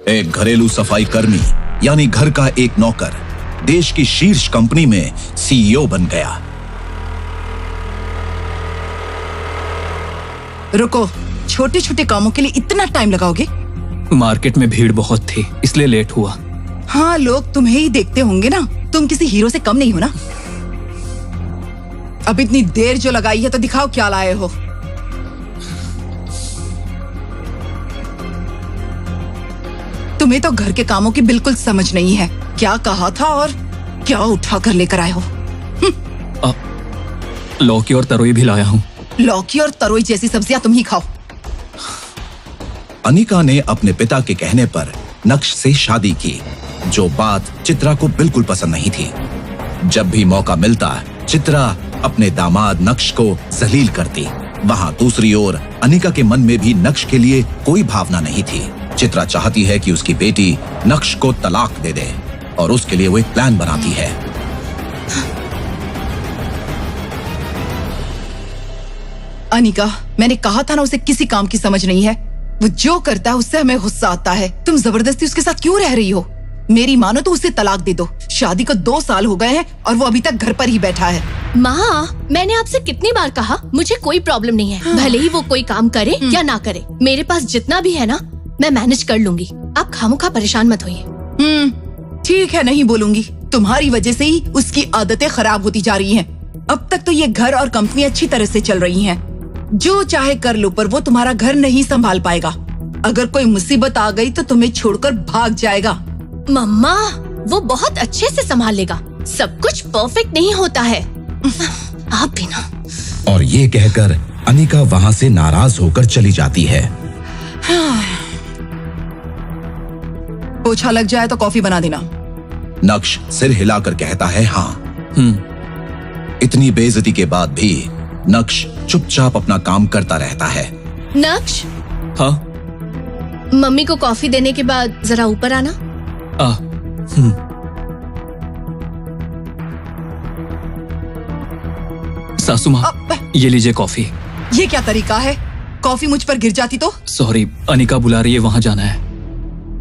एक घरेलू सफाई कर्मी यानी घर का एक नौकर देश की शीर्ष कंपनी में सीईओ बन गया। रुको, छोटे छोटे कामों के लिए इतना टाइम लगाओगे? मार्केट में भीड़ बहुत थी इसलिए लेट हुआ। हाँ, लोग तुम्हें ही देखते होंगे ना, तुम किसी हीरो से कम नहीं हो ना। अब इतनी देर जो लगाई है तो दिखाओ क्या लाए हो। तुम्हें तो घर के कामों की बिल्कुल समझ नहीं है। क्या कहा था और क्या उठा कर लेकर आए हो। लौकी और तरोई भी लाया हूँ। लौकी और तरोई जैसी सब्जियां तुम ही खाओ। अनिका ने अपने पिता के कहने पर नक्श से शादी की, जो बात चित्रा को बिल्कुल पसंद नहीं थी। जब भी मौका मिलता चित्रा अपने दामाद नक्श को जलील करती। वहाँ दूसरी ओर अनिका के मन में भी नक्श के लिए कोई भावना नहीं थी। चित्रा चाहती है कि उसकी बेटी नक्श को तलाक दे दे और उसके लिए वो एक प्लान बनाती है। अनिका, मैंने कहा था ना, उसे किसी काम की समझ नहीं है। वो जो करता है उससे हमें गुस्सा आता है। तुम जबरदस्ती उसके साथ क्यों रह रही हो? मेरी मानो तो उसे तलाक दे दो। शादी को 2 साल हो गए हैं और वो अभी तक घर पर ही बैठा है। माँ, मैंने आपसे कितनी बार कहा मुझे कोई प्रॉब्लम नहीं है। भले ही वो कोई काम करे या ना करे, मेरे पास जितना भी है ना मैं मैनेज कर लूंगी। आप खामोखा परेशान मत होइए। ठीक है, नहीं बोलूंगी। तुम्हारी वजह से ही उसकी आदतें खराब होती जा रही हैं। अब तक तो ये घर और कंपनी अच्छी तरह से चल रही हैं। जो चाहे कर लो, पर वो तुम्हारा घर नहीं संभाल पाएगा। अगर कोई मुसीबत आ गई तो तुम्हें छोड़कर भाग जाएगा। मम्मा, वो बहुत अच्छे से संभाल लेगा। सब कुछ परफेक्ट नहीं होता है। आप भी ना। और ये कहकर अनिका वहाँ से नाराज होकर चली जाती है। पोछा लग जाए तो कॉफी बना देना। नक्श सिर हिलाकर कहता है हाँ। इतनी बेइज्जती के बाद भी नक्श चुपचाप अपना काम करता रहता है। नक्श, हाँ? मम्मी को कॉफी देने के बाद जरा ऊपर आना। सासू माँ, ये लीजिए कॉफी। ये क्या तरीका है? कॉफी मुझ पर गिर जाती तो? सॉरी, अनिका बुला रही है, वहाँ जाना है।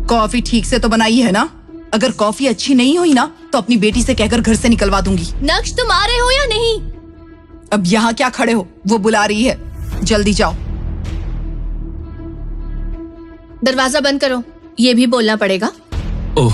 कॉफी ठीक से तो बनाई है ना? अगर कॉफी अच्छी नहीं हुई ना तो अपनी बेटी से कहकर घर से निकलवा दूंगी। नक्श, तुम आ रहे हो या नहीं? अब यहाँ क्या खड़े हो? वो बुला रही है, जल्दी जाओ। दरवाजा बंद करो, ये भी बोलना पड़ेगा। ओह,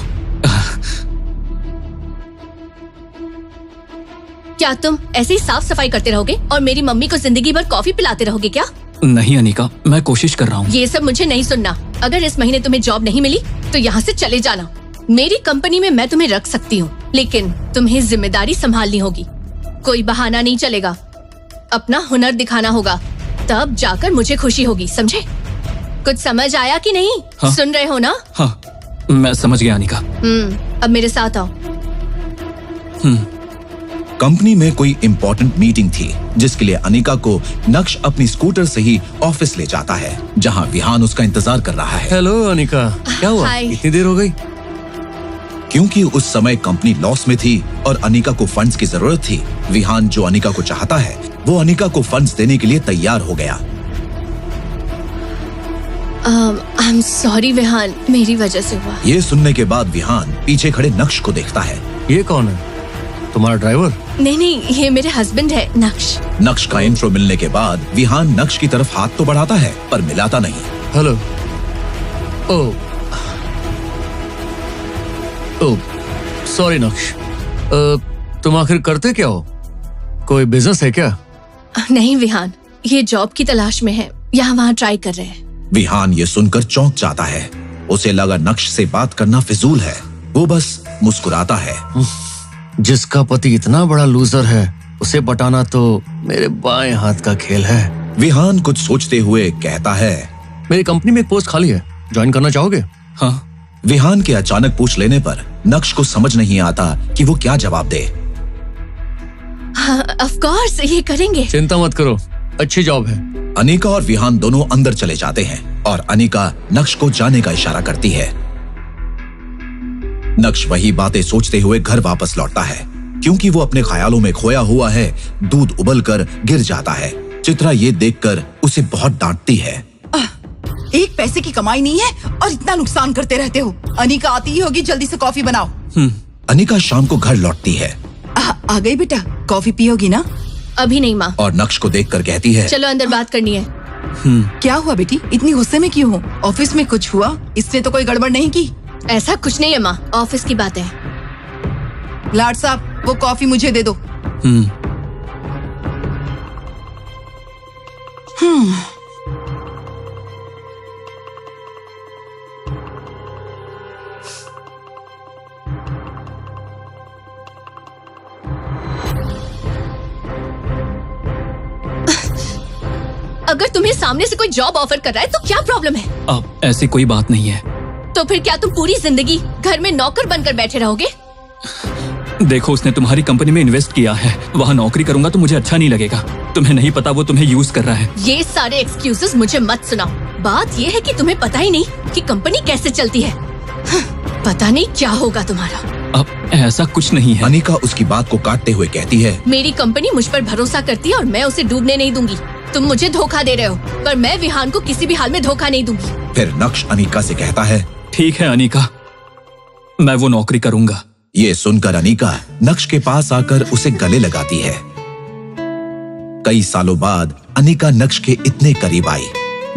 क्या तुम ऐसे ही साफ सफाई करते रहोगे और मेरी मम्मी को जिंदगी भर कॉफी पिलाते रहोगे क्या? नहीं अनिका, मैं कोशिश कर रहा हूँ। ये सब मुझे नहीं सुनना। अगर इस महीने तुम्हें जॉब नहीं मिली तो यहाँ से चले जाना। मेरी कंपनी में मैं तुम्हें रख सकती हूँ, लेकिन तुम्हें जिम्मेदारी संभालनी होगी। कोई बहाना नहीं चलेगा। अपना हुनर दिखाना होगा, तब जाकर मुझे खुशी होगी, समझे? कुछ समझ आया कि नहीं? हाँ? सुन रहे हो ना? हाँ, मैं समझ गया अनिका। अब मेरे साथ आओ। कंपनी में कोई इम्पोर्टेंट मीटिंग थी जिसके लिए अनिका को नक्श अपनी स्कूटर से ही ऑफिस ले जाता है, जहां विहान उसका इंतजार कर रहा है। हेलो अनिका, क्या हुआ? हाय। इतनी देर हो गई? क्योंकि उस समय कंपनी लॉस में थी और अनिका को फंड्स की जरूरत थी, विहान जो अनिका को चाहता है वो अनिका को फंड्स देने के लिए तैयार हो गया। आई एम सॉरी विहान, मेरी वजह से हुआ। ये सुनने के बाद विहान पीछे खड़े नक्श को देखता है। ये कौन है? तुम्हारा ड्राइवर? नहीं, ये मेरे हस्बैंड है, नक्श। नक्श का इंट्रो मिलने के बाद विहान नक्श की तरफ हाथ तो बढ़ाता है पर मिलाता नहीं। हेलो। ओह, सॉरी नक्श। तुम आखिर करते क्या हो? कोई बिजनेस है क्या? नहीं विहान, ये जॉब की तलाश में है, यहाँ वहाँ ट्राई कर रहे हैं। विहान ये सुनकर चौंक जाता है। उसे लगा नक्श से बात करना फिजूल है। वो बस मुस्कुराता है। जिसका पति इतना बड़ा लूजर है उसे पटाना तो मेरे बाएं हाथ का खेल है। विहान कुछ सोचते हुए कहता है, मेरी कंपनी में एक पोस्ट खाली है, ज्वाइन करना चाहोगे? हाँ। विहान के अचानक पूछ लेने पर नक्श को समझ नहीं आता कि वो क्या जवाब दे। ऑफ कोर्स, ये करेंगे। चिंता मत करो, अच्छी जॉब है। अनिका और विहान दोनों अंदर चले जाते हैं और अनिका नक्श को जाने का इशारा करती है। नक्श वही बातें सोचते हुए घर वापस लौटता है। क्योंकि वो अपने ख्यालों में खोया हुआ है, दूध उबलकर गिर जाता है। चित्रा ये देखकर उसे बहुत डांटती है। एक पैसे की कमाई नहीं है और इतना नुकसान करते रहते हो। अनिका आती ही होगी, जल्दी से कॉफी बनाओ। अनिका शाम को घर लौटती है आ गई बेटा, कॉफी पियोगी ना? अभी नहीं माँ, और नक्श को देखकर कहती है, चलो अंदर बात करनी है। क्या हुआ बेटी, इतनी गुस्से में क्यों हो? ऑफिस में कुछ हुआ? इसने तो कोई गड़बड़ नहीं की। ऐसा कुछ नहीं है माँ, ऑफिस की बात है। लाड साहब, वो कॉफी मुझे दे दो। अगर तुम्हें सामने से कोई जॉब ऑफर कर रहा है तो क्या प्रॉब्लम है? अब ऐसी कोई बात नहीं है। तो फिर क्या तुम पूरी जिंदगी घर में नौकर बनकर बैठे रहोगे? देखो, उसने तुम्हारी कंपनी में इन्वेस्ट किया है। वहाँ नौकरी करूंगा तो मुझे अच्छा नहीं लगेगा। तुम्हें नहीं पता वो तुम्हें यूज कर रहा है। ये सारे एक्सक्यूजेस मुझे मत सुनाओ। बात ये है कि तुम्हें पता ही नहीं कि कंपनी कैसे चलती है। पता नहीं क्या होगा तुम्हारा। अब ऐसा कुछ नहीं है। अनिका उसकी बात को काटते हुए कहती है, मेरी कंपनी मुझ पर भरोसा करती है और मैं उसे डूबने नहीं दूंगी। तुम मुझे धोखा दे रहे हो, पर मैं विहान को किसी भी हाल में धोखा नहीं दूंगी। फिर नक्श अनिका से कहता है, ठीक है अनिका, मैं वो नौकरी करूंगा। ये सुनकर अनिका नक्श के पास आकर उसे गले लगाती है। कई सालों बाद अनिका नक्श के इतने करीब आई।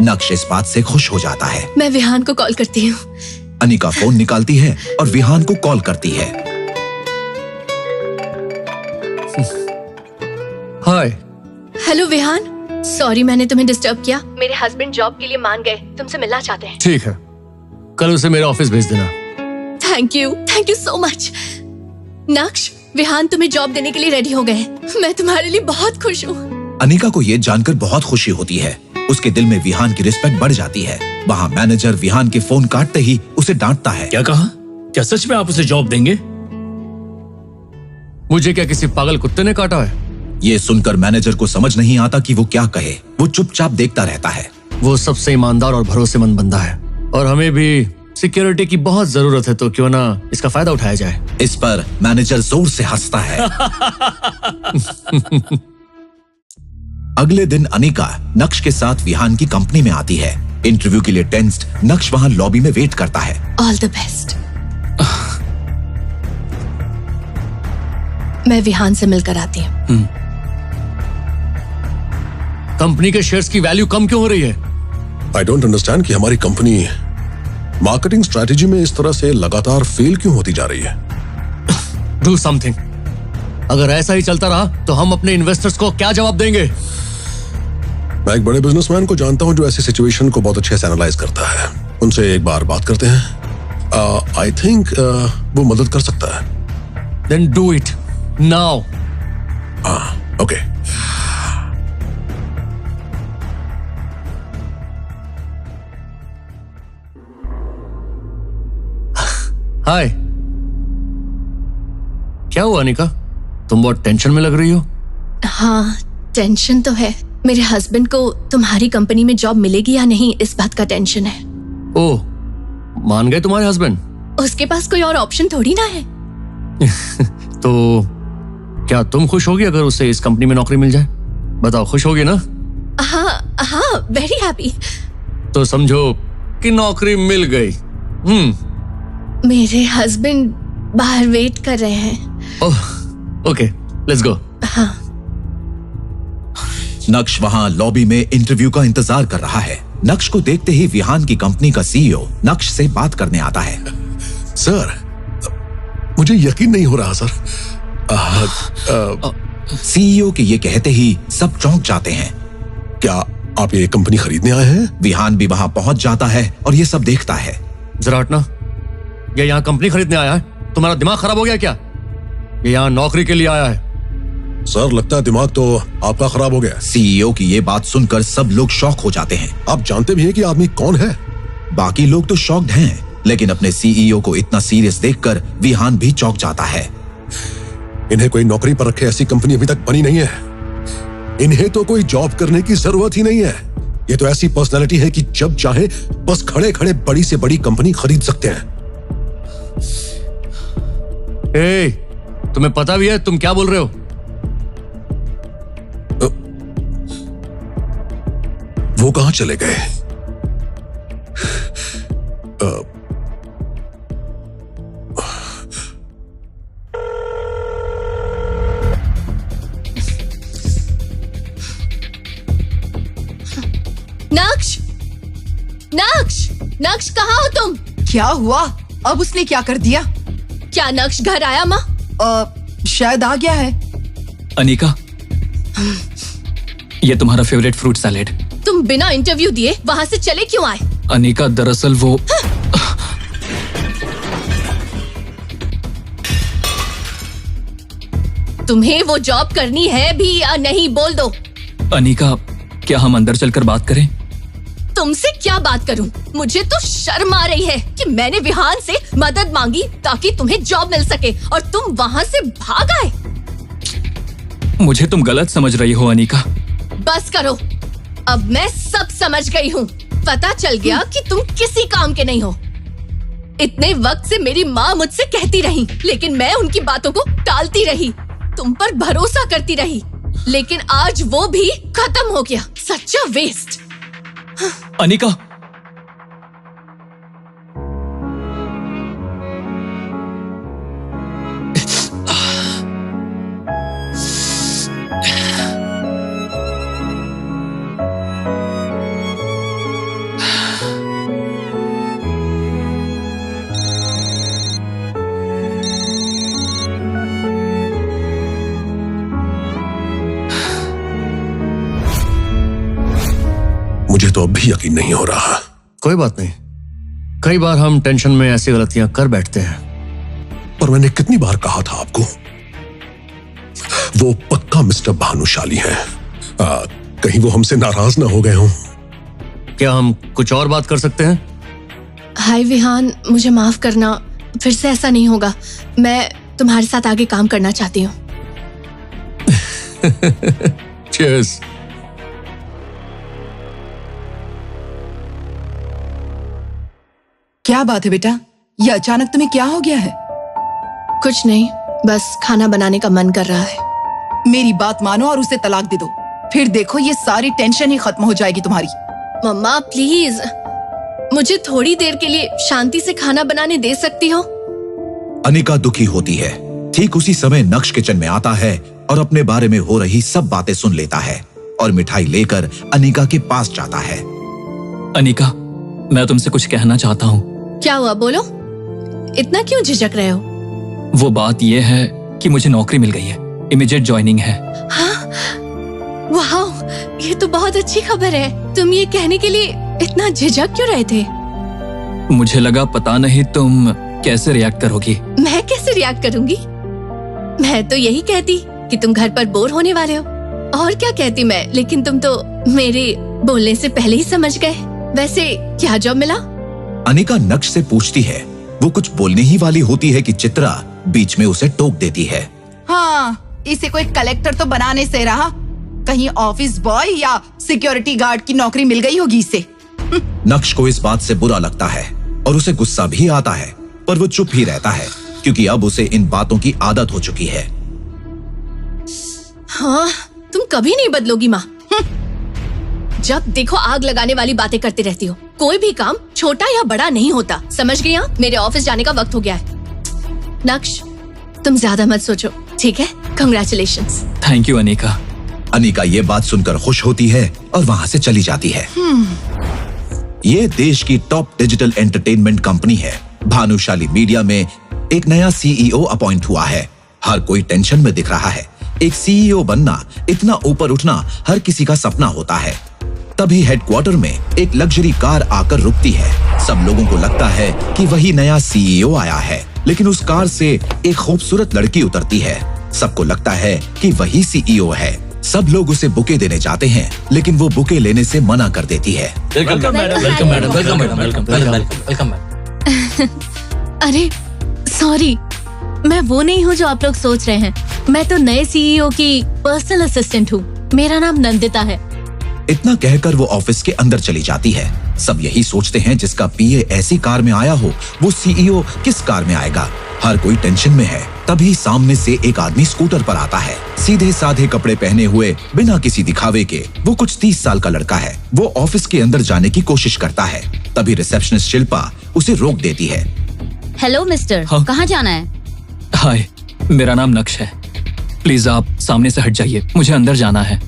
नक्श इस बात से खुश हो जाता है। मैं विहान को कॉल करती हूँ। अनिका फोन निकालती है और विहान को कॉल करती है। हाय। हेलो विहान, सॉरी मैंने तुम्हें डिस्टर्ब किया। मेरे हस्बैंड जॉब के लिए मान गए, तुमसे मिलना चाहते हैं। ठीक है, कल उसे मेरे ऑफिस भेज देना। Thank you so much. नक्श, विहान तुम्हें जॉब देने के लिए रेडी हो गए। मैं तुम्हारे लिए बहुत खुश हूँ। अनिका को ये जानकर बहुत खुशी होती है। उसके दिल में विहान की रिस्पेक्ट बढ़ जाती है। वहाँ मैनेजर विहान के फोन काटते ही उसे डांटता है। क्या कहा? क्या सच में आप उसे जॉब देंगे? मुझे क्या किसी पागल कुत्ते ने काटा है? ये सुनकर मैनेजर को समझ नहीं आता कि वो क्या कहे। वो चुपचाप देखता रहता है। वो सबसे ईमानदार और भरोसेमंद बंदा है और हमें भी सिक्योरिटी की बहुत जरूरत है, तो क्यों ना इसका फायदा उठाया जाए। इस पर मैनेजर जोर से हंसता है। अगले दिन अनिका नक्श के साथ विहान की कंपनी में आती है। इंटरव्यू के लिए टेंस्ड नक्श वहाँ लॉबी में वेट करता है। All the best. मैं विहान से मिलकर आती हूँ। कंपनी के शेयर्स की वैल्यू कम क्यों हो रही है? आई डोंट अंडरस्टैंड कि हमारी कंपनी मार्केटिंग स्ट्रेटेजी में इस तरह से लगातार फेल क्यों होती जा रही है। Do something. अगर ऐसा ही चलता रहा तो हम अपने इन्वेस्टर्स को क्या जवाब देंगे? मैं एक बड़े बिजनेसमैन को जानता हूं जो ऐसी सिचुएशन को बहुत अच्छे से एनालाइज करता है। उनसे एक बार बात करते हैं। आई थिंक वो मदद कर सकता है। Then do it now. Okay. Hi. क्या हुआ अनिका, तुम बहुत टेंशन में लग रही हो? हाँ, टेंशन तो है। मेरे हस्बैंड को तुम्हारी कंपनी में जॉब मिलेगी या नहीं, इस बात का टेंशन है। ओह, मान गए तुम्हारे हस्बैंड? उसके पास कोई और ऑप्शन थोड़ी ना है। तो क्या तुम खुश होगी अगर उसे इस कंपनी में नौकरी मिल जाए? बताओ, खुश होगी ना? हाँ, वेरी हैप्पी। तो समझो कि नौकरी मिल गई। मेरे हस्बैंड बाहर वेट कर रहे हैं। ओह, ओके, लेट्स गो। हाँ। नक्श वहाँ लॉबी में इंटरव्यू का इंतजार कर रहा है। नक्श को देखते ही विहान की कंपनी का सीईओ नक्श से बात करने आता है। सर, मुझे यकीन नहीं हो रहा सर। सीईओ के ये कहते ही सब चौंक जाते हैं। क्या आप ये कंपनी खरीदने आए हैं? विहान भी वहाँ पहुंच जाता है और ये सब देखता है। जरा हटना। ये यहाँ कंपनी खरीदने आया है? तुम्हारा दिमाग खराब हो गया क्या? ये यहाँ नौकरी के लिए आया है। सर, लगता है दिमाग तो आपका खराब हो गया। सीईओ की ये बात सुनकर सब लोग शॉक हो जाते हैं। आप जानते भी हैं कि आदमी कौन है? बाकी लोग तो शॉक्ड हैं, लेकिन अपने सीईओ को इतना सीरियस देखकर विहान भी चौंक जाता है। इन्हें कोई नौकरी पर रखे ऐसी कंपनी अभी तक बनी नहीं है। इन्हें तो कोई जॉब करने की जरूरत ही नहीं है। ये तो ऐसी पर्सनैलिटी है कि जब चाहे बस खड़े खड़े बड़ी से बड़ी कंपनी खरीद सकते हैं। तुम्हें पता भी है तुम क्या बोल रहे हो? वो कहां चले गए? क्या हुआ? अब उसने क्या कर दिया? क्या नक्श घर आया माँ? शायद आ गया है। अनिका, ये तुम्हारा फेवरेट फ्रूट सैलेड। तुम बिना इंटरव्यू दिए वहाँ से चले क्यों आए? अनिका, दरअसल वो तुम्हें वो जॉब करनी है भी या नहीं, बोल दो। अनिका, क्या हम अंदर चलकर बात करें? तुमसे क्या बात करूं? मुझे तो शर्म आ रही है कि मैंने विहान से मदद मांगी ताकि तुम्हें जॉब मिल सके और तुम वहाँ से भाग आए। मुझे तुम गलत समझ रही हो अनिका। बस करो, अब मैं सब समझ गई हूँ। पता चल गया कि तुम किसी काम के नहीं हो। इतने वक्त से मेरी माँ मुझसे कहती रही, लेकिन मैं उनकी बातों को टालती रही, तुम पर भरोसा करती रही, लेकिन आज वो भी खत्म हो गया। सच अ वेस्ट। अनिका, मुझे तो अब भी यकीन नहीं हो रहा। कोई बात नहीं, कई बार हम टेंशन में ऐसी गलतियां कर बैठते हैं। पर मैंने कितनी बार कहा था आपको, वो पक्का मिस्टर भानुशाली है। कहीं वो हमसे नाराज ना हो गए हों। क्या हम कुछ और बात कर सकते हैं? हाय विहान, मुझे माफ करना, फिर से ऐसा नहीं होगा। मैं तुम्हारे साथ आगे काम करना चाहती हूँ। Cheers. क्या बात है बेटा, ये अचानक तुम्हें क्या हो गया है? कुछ नहीं, बस खाना बनाने का मन कर रहा है। मेरी बात मानो और उसे तलाक दे दो, फिर देखो ये सारी टेंशन ही खत्म हो जाएगी तुम्हारी। मम्मा प्लीज, मुझे थोड़ी देर के लिए शांति से खाना बनाने दे सकती हो? अनिका दुखी होती है। ठीक उसी समय नक्श किचन में आता है और अपने बारे में हो रही सब बातें सुन लेता है और मिठाई लेकर अनिका के पास जाता है। अनिका, मैं तुमसे कुछ कहना चाहता हूँ। क्या हुआ, बोलो। इतना क्यों झिझक रहे हो? वो बात ये है कि मुझे नौकरी मिल गई है, इमीडिएट ज्वाइनिंग है। हाँ? वाह, ये तो बहुत अच्छी खबर है। तुम ये कहने के लिए इतना झिझक क्यों रहे थे? मुझे लगा पता नहीं तुम कैसे रिएक्ट करोगी। मैं कैसे रिएक्ट करूंगी? मैं तो यही कहती कि तुम घर पर बोर होने वाले हो, और क्या कहती मैं, लेकिन तुम तो मेरे बोलने से पहले ही समझ गए। वैसे क्या जॉब मिला? अनिका नक्श से पूछती है। वो कुछ बोलने ही वाली होती है कि चित्रा बीच में उसे टोक देती है। हाँ, इसे कोई कलेक्टर तो बनाने से रहा, कहीं ऑफिस बॉय या सिक्योरिटी गार्ड की नौकरी मिल गई होगी इसे। नक्श को इस बात से बुरा लगता है और उसे गुस्सा भी आता है, पर वो चुप ही रहता है क्योंकि अब उसे इन बातों की आदत हो चुकी है। हाँ, तुम कभी नहीं बदलोगी माँ। जब देखो आग लगाने वाली बातें करती रहती हो। कोई भी काम छोटा या बड़ा नहीं होता, समझ गई? मेरे ऑफिस जाने का वक्त हो गया है। नक्श, तुम ज्यादा मत सोचो, ठीक है? Congratulations. Thank you Anika. Anika ये बात सुनकर खुश होती है और वहां से चली जाती है। ये देश की टॉप डिजिटल एंटरटेनमेंट कंपनी है। भानुशाली मीडिया में एक नया सीईओ अपॉइंट हुआ है। हर कोई टेंशन में दिख रहा है। एक सीईओ बनना, इतना ऊपर उठना हर किसी का सपना होता है। तभी हेडक्वार्टर में एक लग्जरी कार आकर रुकती है। सब लोगों को लगता है कि वही नया सीईओ आया है, लेकिन उस कार से एक खूबसूरत लड़की उतरती है। सबको लगता है कि वही सीईओ है। सब लोग उसे बुके देने जाते हैं, लेकिन वो बुके लेने से मना कर देती है। Welcome madam, welcome madam, welcome madam, welcome madam. अरे सॉरी, मैं वो नहीं हूँ जो आप लोग सोच रहे हैं। मैं तो नए सीईओ की पर्सनल असिस्टेंट हूँ। मेरा नाम नंदिता है। इतना कहकर वो ऑफिस के अंदर चली जाती है। सब यही सोचते हैं जिसका पीए ऐसी कार में आया हो, वो सीईओ किस कार में आएगा। हर कोई टेंशन में है। तभी सामने से एक आदमी स्कूटर पर आता है। सीधे साधे कपड़े पहने हुए, बिना किसी दिखावे के। वो कुछ 30 साल का लड़का है। वो ऑफिस के अंदर जाने की कोशिश करता है। तभी रिसेप्शनिस्ट शिल्पा उसे रोक देती है। हेलो मिस्टर, हाँ? कहाँ जाना है? हाय, मेरा नाम नक्श है। प्लीज आप सामने से हट जाइए, मुझे अंदर जाना है।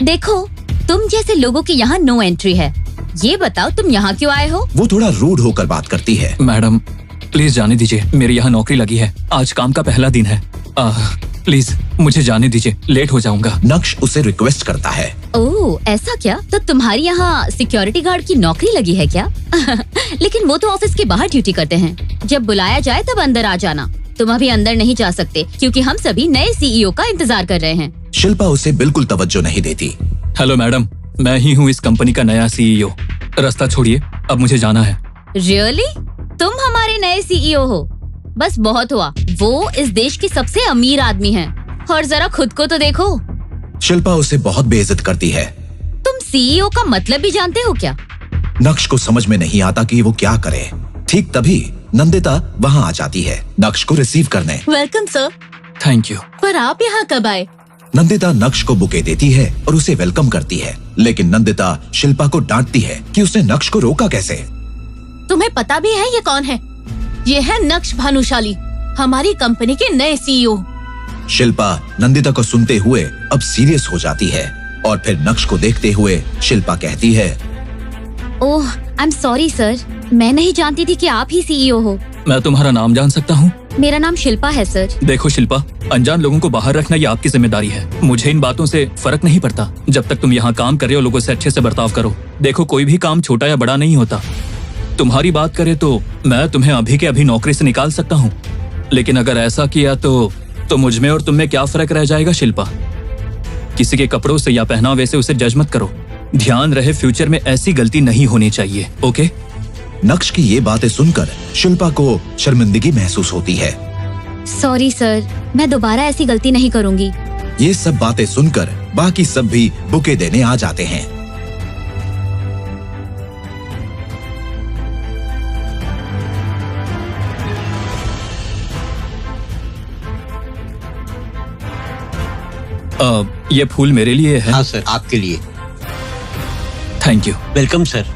देखो, तुम जैसे लोगों के यहाँ नो एंट्री है। ये बताओ तुम यहाँ क्यों आए हो? वो थोड़ा रूड होकर बात करती है। मैडम प्लीज जाने दीजिए, मेरे यहाँ नौकरी लगी है, आज काम का पहला दिन है। प्लीज मुझे जाने दीजिए, लेट हो जाऊंगा। नक्श उसे रिक्वेस्ट करता है। ओह ऐसा क्या? तो तुम्हारी यहाँ सिक्योरिटी गार्ड की नौकरी लगी है क्या? लेकिन वो तो ऑफिस के बाहर ड्यूटी करते हैं। जब बुलाया जाए तब अंदर आ जाना। तुम अभी अंदर नहीं जा सकते क्योंकि हम सभी नए सीईओ का इंतजार कर रहे हैं। शिल्पा उसे बिल्कुल तवज्जो नहीं देती। हेलो मैडम, मैं ही हूँ इस कंपनी का नया सीईओ। रास्ता छोड़िए, अब मुझे जाना है। रियली? तुम हमारे नए सीईओ हो? बस बहुत हुआ, वो इस देश के सबसे अमीर आदमी हैं। और जरा खुद को तो देखो। शिल्पा उसे बहुत बेइज्जत करती है। तुम सीईओ का मतलब भी जानते हो क्या? नक्श को समझ में नहीं आता कि वो क्या करे। ठीक तभी नंदिता वहाँ आ जाती है नक्श को रिसीव करने। Welcome sir. Thank you. पर आप यहाँ कब आए? नंदिता नक्श को बुके देती है और उसे वेलकम करती है, लेकिन नंदिता शिल्पा को डांटती है कि उसने नक्श को रोका कैसे। तुम्हें पता भी है ये कौन है? ये है नक्श भानुशाली, हमारी कंपनी के नए सीईओ। शिल्पा नंदिता को सुनते हुए अब सीरियस हो जाती है और फिर नक्श को देखते हुए शिल्पा कहती है, ओह आई एम सॉरी सर, मैं नहीं जानती थी कि आप ही सीईओ हो। मैं तुम्हारा नाम जान सकता हूँ? मेरा नाम शिल्पा है सर। देखो शिल्पा, अनजान लोगों को बाहर रखना ये आपकी जिम्मेदारी है। मुझे इन बातों से फर्क नहीं पड़ता। जब तक तुम यहाँ काम कर रहे हो, लोगों से अच्छे से बर्ताव करो। देखो कोई भी काम छोटा या बड़ा नहीं होता। तुम्हारी बात करें तो मैं तुम्हें अभी के अभी नौकरी से निकाल सकता हूँ, लेकिन अगर ऐसा किया तो मुझ में और तुम में क्या फर्क रह जाएगा शिल्पा? किसी के कपड़ों से या पहनावे से उसे जज मत करो। ध्यान रहे फ्यूचर में ऐसी गलती नहीं होनी चाहिए। ओके? नक्श की ये बातें सुनकर शिल्पा को शर्मिंदगी महसूस होती है। सॉरी सर, मैं दोबारा ऐसी गलती नहीं करूँगी। ये सब बातें सुनकर बाकी सब भी बुके देने आ जाते हैं। ये फूल मेरे लिए है। हाँ सर, आपके लिए। Thank you. Welcome sir.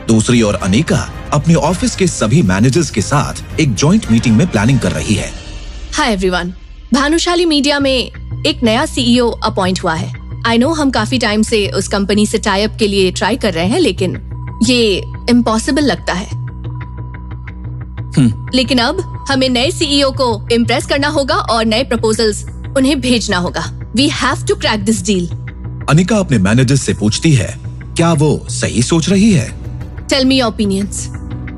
दूसरी ओर अनिका अपने ऑफिस के सभी मैनेजर्स के साथ एक जॉइंट मीटिंग में प्लानिंग कर रही है। हाय एवरीवन, भानुशाली मीडिया में एक नया सीईओ अपॉइंट हुआ है। आई नो हम काफी टाइम से उस कंपनी से टाई अप के लिए ट्राई कर रहे हैं, लेकिन ये इम्पॉसिबल लगता है। लेकिन अब हमें नए सीईओ को इम्प्रेस करना होगा और नए प्रपोजल्स उन्हें भेजना होगा। We have to crack this deal. Anika अपने मैनेजर्स से पूछती है, क्या वो सही सोच रही है? Tell me your opinions.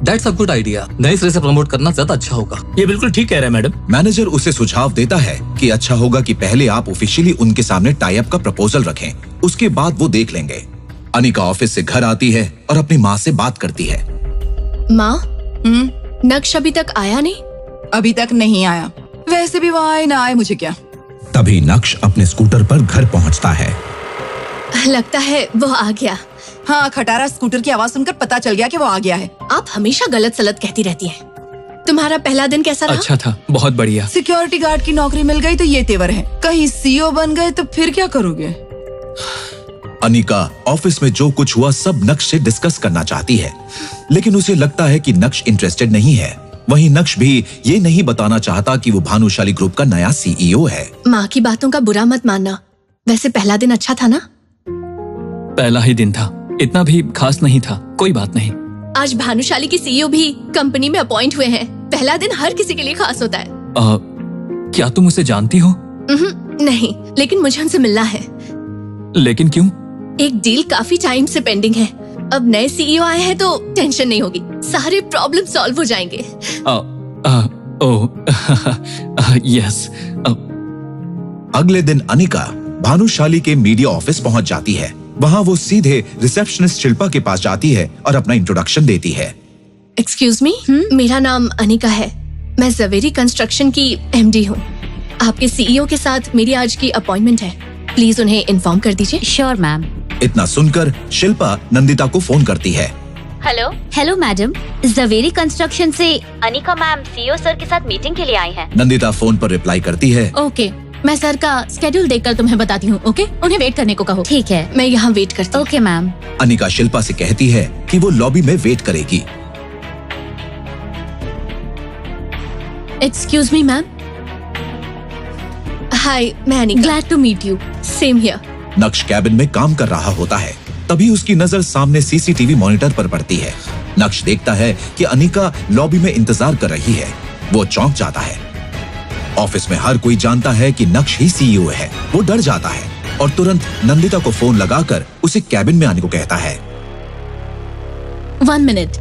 That's a good idea. नए सिरे से प्रमोट करना ज्यादा अच्छा होगा। ये बिल्कुल ठीक कह रहे हैं मैडम। मैनेजर उसे सुझाव देता है कि अच्छा होगा कि पहले आप ऑफिशियली उनके सामने टाई अप का प्रपोजल रखें, उसके बाद वो देख लेंगे। अनिका ऑफिस से घर आती है और अपनी माँ से बात करती है। माँ, नक्श अभी तक आया नहीं? अभी तक नहीं आया। वैसे भी वो आए ना आए मुझे क्या। तभी नक्श अपने स्कूटर पर घर पहुंचता है। लगता है वो आ गया। हाँ, खटारा स्कूटर की आवाज सुनकर पता चल गया कि वो आ गया है। आप हमेशा गलत सलत कहती रहती हैं। तुम्हारा पहला दिन कैसा रहा? अच्छा था, बहुत बढ़िया। सिक्योरिटी गार्ड की नौकरी मिल गई तो ये तेवर है, कहीं सीईओ बन गए तो फिर क्या करोगे? अनिका ऑफिस में जो कुछ हुआ सब नक्श से डिस्कस करना चाहती है, लेकिन उसे लगता है कि नक्श इंटरेस्टेड नहीं है। वहीं नक्श भी ये नहीं बताना चाहता कि वो भानुशाली ग्रुप का नया सीईओ है। माँ की बातों का बुरा मत मानना। वैसे पहला दिन अच्छा था ना? पहला ही दिन था, इतना भी खास नहीं था। कोई बात नहीं। आज भानुशाली के सीईओ भी कंपनी में अपॉइंट हुए हैं। पहला दिन हर किसी के लिए खास होता है। क्या तुम उसे जानती हो? नहीं, लेकिन मुझे उनसे मिलना है। लेकिन क्यों? एक डील काफी टाइम से पेंडिंग है। अब नए सीईओ आए हैं तो टेंशन नहीं होगी, सारे प्रॉब्लम सॉल्व हो जाएंगे। यस। अगले दिन अनिका भानुशाली के मीडिया ऑफिस पहुंच जाती है। वहां वो सीधे रिसेप्शनिस्ट शिल्पा के पास जाती है और अपना इंट्रोडक्शन देती है। एक्सक्यूज मी, मेरा नाम अनिका है। मैं जवेरी कंस्ट्रक्शन की एमडी हूँ। आपके सीईओ के साथ मेरी आज की अपॉइंटमेंट है। प्लीज उन्हें इन्फॉर्म कर दीजिए। Sure ma'am. इतना सुनकर शिल्पा नंदिता को फोन करती है। हेलो मैडम, जवेरी कंस्ट्रक्शन से अनिका मैम सीईओ सर के साथ मीटिंग के लिए आई हैं। नंदिता फोन पर रिप्लाई करती है। ओके, मैं सर का स्केड्यूल देखकर तुम्हें बताती हूँ। ओके, उन्हें वेट करने को कहो। ठीक है, मैं यहाँ वेट करती हूँ। Okay ma'am. अनिका शिल्पा से कहती है कि वो लॉबी में वेट करेगी। Excuse me ma'am. हाय, मैं Anika. Glad to meet you. Same here. Naksh cabin में काम कर रहा होता है। तभी उसकी नजर सामने सीसीटीवी मॉनिटर पर पड़ती है। नक्श देखता है कि अनिका लॉबी में इंतजार कर रही है। वो चौंक जाता है। ऑफिस में हर कोई जानता है कि नक्श ही सीईओ है। वो डर जाता है और तुरंत नंदिता को फोन लगाकर उसे कैबिन में आने को कहता है। 1 minute.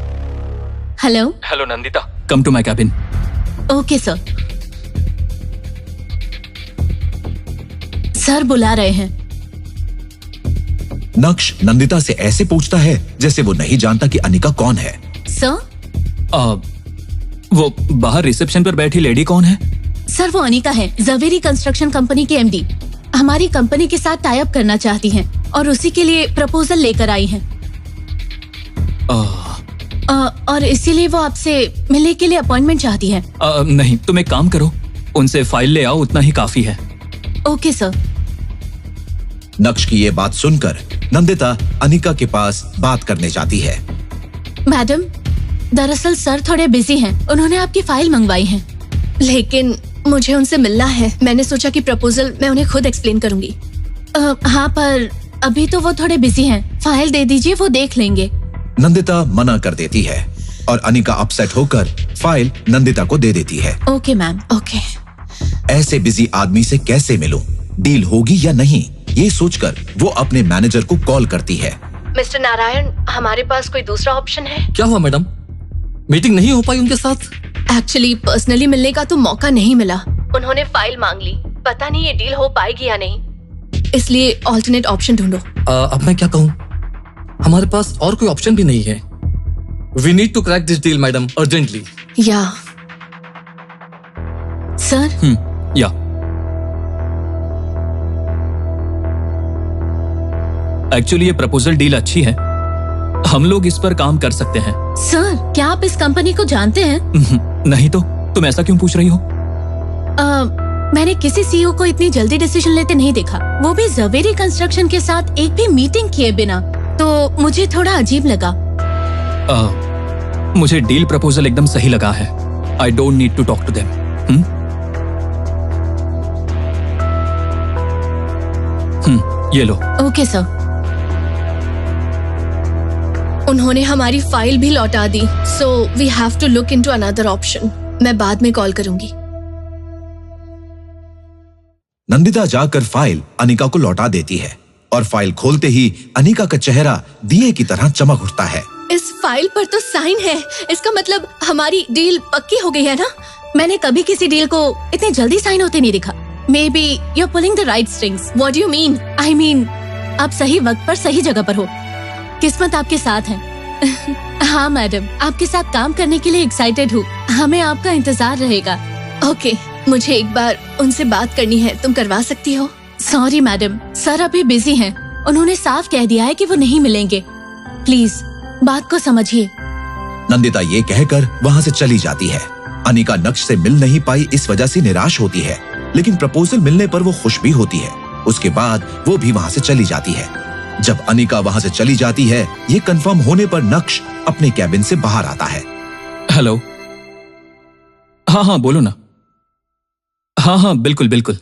Hello. Hello Nandita, come to my cabin. Okay sir. Sir बुला रहे हैं। नक्श नंदिता से ऐसे पूछता है जैसे वो नहीं जानता कि अनिका कौन है। सर? वो बाहर रिसेप्शन पर बैठी लेडी कौन है? सर वो अनिका है, जवेरी कंस्ट्रक्शन कंपनी की एमडी। हमारी कंपनी के साथ टाई अप करना चाहती हैं और उसी के लिए प्रपोजल लेकर आई हैं। और इसीलिए वो आपसे मिलने के लिए अपॉइंटमेंट चाहती है। नहीं, तुम एक काम करो, उनसे फाइल ले आओ, उतना ही काफी है। Okay sir. नक्श की ये बात सुनकर नंदिता अनिका के पास बात करने जाती है। मैडम, दरअसल सर थोड़े बिजी हैं, उन्होंने आपकी फाइल मंगवाई है। लेकिन मुझे उनसे मिलना है। मैंने सोचा कि प्रपोजल मैं उन्हें खुद एक्सप्लेन करूंगी। हाँ, पर अभी तो वो थोड़े बिजी हैं। फाइल दे दीजिए, वो देख लेंगे। नंदिता मना कर देती है और अनिका अपसेट होकर फाइल नंदिता को दे देती है। Okay ma'am. ओके। ऐसे बिजी आदमी से कैसे मिलूं? डील होगी या नहीं, ये सोचकर वो अपने मैनेजर को कॉल करती है। मिस्टर नारायण, हमारे पास कोई दूसरा ऑप्शन है? क्या हुआ मैडम, मीटिंग नहीं हो पाई उनके साथ? एक्चुअली पर्सनली मिलने का तो मौका नहीं मिला। उन्होंने फाइल मांग ली, पता नहीं ये डील हो पाएगी या नहीं, इसलिए ऑल्टरनेट ऑप्शन ढूंढो। अब मैं क्या कहूँ, हमारे पास और कोई ऑप्शन भी नहीं है। We need to crack this deal madam, urgently. या सर? या एक्चुअली ये प्रपोजल डील अच्छी है, हम लोग इस पर काम कर सकते हैं। सर, क्या आप इस कंपनी को जानते हैं? नहीं तो तुम ऐसा क्यों पूछ रही हो? मैंने किसी सीईओ को इतनी जल्दी डिसीजन लेते नहीं देखा, वो भी जवेरी कंस्ट्रक्शन के साथ एक भी मीटिंग किए बिना, तो मुझे थोड़ा अजीब लगा। मुझे डील प्रपोजल एकदम सही लगा है। I don't need to talk to them. ये लो। Okay sir. उन्होंने हमारी फाइल भी लौटा दी, so we have to look into another option. मैं बाद में कॉल करूंगी। नंदिता जाकर फाइल अनिका को लौटा देती है और फाइल खोलते ही अनिका का चेहरा दिए की तरह चमक उठता है। इस फाइल पर तो साइन है, इसका मतलब हमारी डील पक्की हो गई है ना? मैंने कभी किसी डील को इतने जल्दी साइन होते नहीं देखा। Maybe you are pulling the right strings. What do you mean? I mean आप सही वक्त पर सही जगह पर हो। किस्मत आपके साथ है। हाँ मैडम, आपके साथ काम करने के लिए एक्साइटेड हूँ। हमें आपका इंतजार रहेगा। ओके, मुझे एक बार उनसे बात करनी है, तुम करवा सकती हो? सॉरी मैडम, सर अभी बिजी हैं। उन्होंने साफ कह दिया है कि वो नहीं मिलेंगे। प्लीज बात को समझिए। नंदिता ये कहकर वहाँ से चली जाती है। अनिका नक्श से मिल नहीं पाई, इस वजह से निराश होती है, लेकिन प्रपोजल मिलने पर वो खुश भी होती है। उसके बाद वो भी वहाँ से चली जाती है। जब अनिका वहाँ से चली जाती है, ये कंफर्म होने पर नक्श अपने कैबिन से बाहर आता है। हेलो। हाँ बोलो ना। हाँ बिल्कुल बिल्कुल।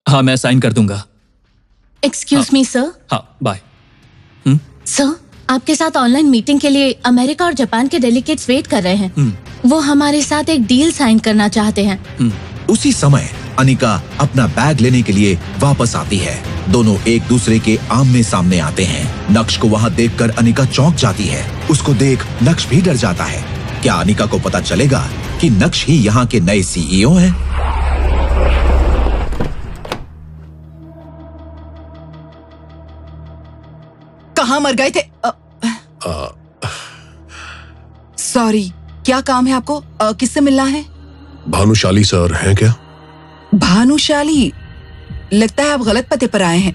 हाँ मैं साइन कर दूंगा। Excuse me sir. हाँ बाय। सर, आपके साथ ऑनलाइन मीटिंग के लिए अमेरिका और जापान के डेलीगेट्स वेट कर रहे हैं। वो हमारे साथ एक डील साइन करना चाहते हैं। उसी समय अनिका अपना बैग लेने के लिए वापस आती है। दोनों एक दूसरे के आमने सामने आते हैं। नक्श को वहाँ देखकर अनिका चौंक जाती है। उसको देख नक्श भी डर जाता है। क्या अनिका को पता चलेगा कि नक्श ही यहाँ के नए सीईओ हैं? कहाँ मर गए थे? सॉरी, क्या काम है आपको? किससे मिलना है? भानुशाली सर हैं क्या? भानुशाली? लगता है आप गलत पते पर आए हैं।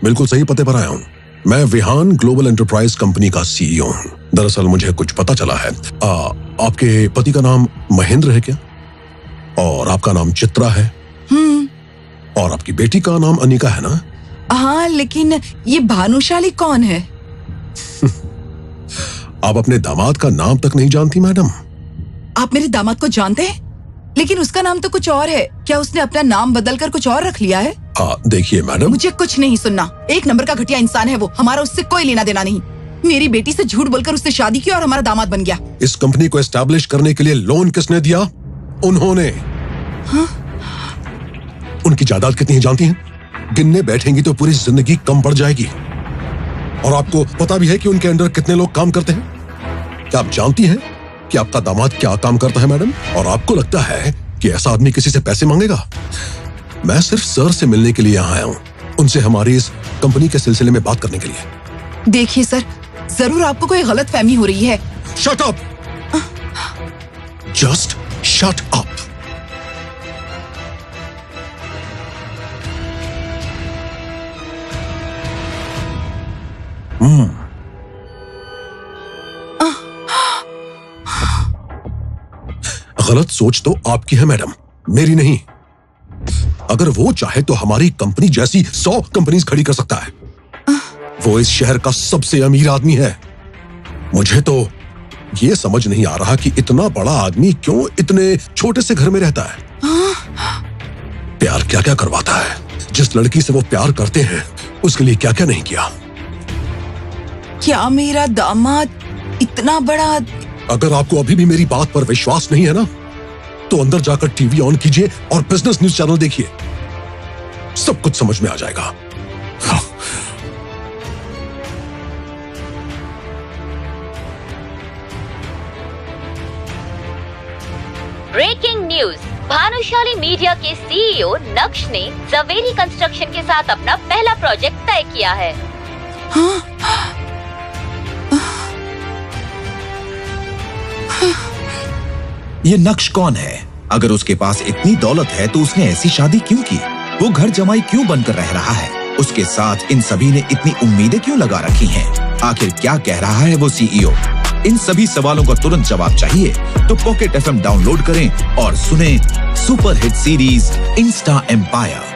बिल्कुल सही पते पर आया हूँ। मैं विहान ग्लोबल एंटरप्राइज कंपनी का सीईओ हूँ। दरअसल मुझे कुछ पता चला है। आपके पति का नाम महेंद्र है क्या? और आपका नाम चित्रा है? और आपकी बेटी का नाम अनिका है ना? हाँ, लेकिन ये भानुशाली कौन है? आप अपने दामाद का नाम तक नहीं जानती मैडम? आप मेरे दामाद को जानते हैं, लेकिन उसका नाम तो कुछ और है। क्या उसने अपना नाम बदलकर कुछ और रख लिया है? देखिए मैडम, मुझे कुछ नहीं सुनना। एक नंबर का घटिया इंसान है वो, हमारा उससे कोई लेना देना नहीं। मेरी बेटी से झूठ बोलकर उससे शादी की और हमारा दामाद बन गया। इस कंपनी को एस्टैब्लिश करने के लिए लोन किसने दिया? उन्होंने। हाँ? उनकी जायदाद कितनी है जानती हैं? गिनने बैठेंगी तो पूरी जिंदगी कम पड़ जाएगी। और आपको पता भी है कि उनके अंडर कितने लोग काम करते हैं? क्या आप जानती हैं कि आपका दामाद क्या काम करता है मैडम? और आपको लगता है कि ऐसा आदमी किसी से पैसे मांगेगा? मैं सिर्फ सर से मिलने के लिए यहाँ आया हूँ, उनसे हमारी इस कंपनी के सिलसिले में बात करने के लिए। देखिए सर, जरूर आपको कोई गलत फहमी हो रही है। Shut up! Just shut up! गलत सोच तो आपकी है मैडम, मेरी नहीं। अगर वो चाहे तो हमारी कंपनी जैसी 100 कंपनीज खड़ी कर सकता है। वो इस शहर का सबसे अमीर आदमी है। मुझे तो ये समझ नहीं आ रहा कि इतना बड़ा आदमी क्यों इतने छोटे से घर में रहता है। प्यार क्या क्या करवाता है, जिस लड़की से वो प्यार करते हैं उसके लिए क्या क्या नहीं किया। क्या मेरा दामाद इतना बड़ा? अगर आपको अभी भी मेरी बात पर विश्वास नहीं है ना, तो अंदर जाकर टीवी ऑन कीजिए और बिजनेस न्यूज चैनल देखिए, सब कुछ समझ में आ जाएगा। ब्रेकिंग न्यूज, भानुशाली मीडिया के सीईओ नक्श ने जवेरी कंस्ट्रक्शन के साथ अपना पहला प्रोजेक्ट तय किया है। ये नक्श कौन है? अगर उसके पास इतनी दौलत है तो उसने ऐसी शादी क्यों की? वो घर जमाई क्यों बनकर रह रहा है? उसके साथ इन सभी ने इतनी उम्मीदें क्यों लगा रखी हैं? आखिर क्या कह रहा है वो सीईओ? इन सभी सवालों का तुरंत जवाब चाहिए तो पॉकेट FM डाउनलोड करें और सुनें super hit series Insta empire.